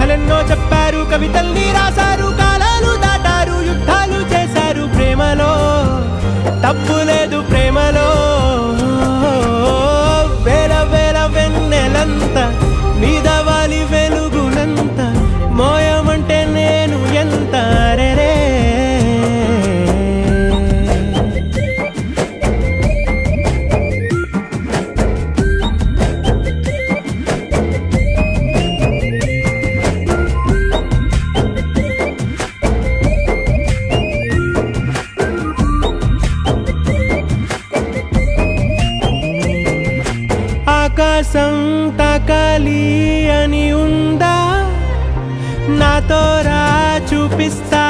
కథలెన్నో చెప్పారు, కవితల్ని రాశారు, కాలాలు దాటారు, యుద్ధాలు చేశారు. ప్రేమలో తప్పు లేదు, ప్రేమలో వేల వేల వెన్నెలంత మీద వాలి వెలుగునంత మోయమంటే నేను ఎంత రే. ఆకాశం తాకాలి అని ఉందా, నాతో రా చూపిస్తా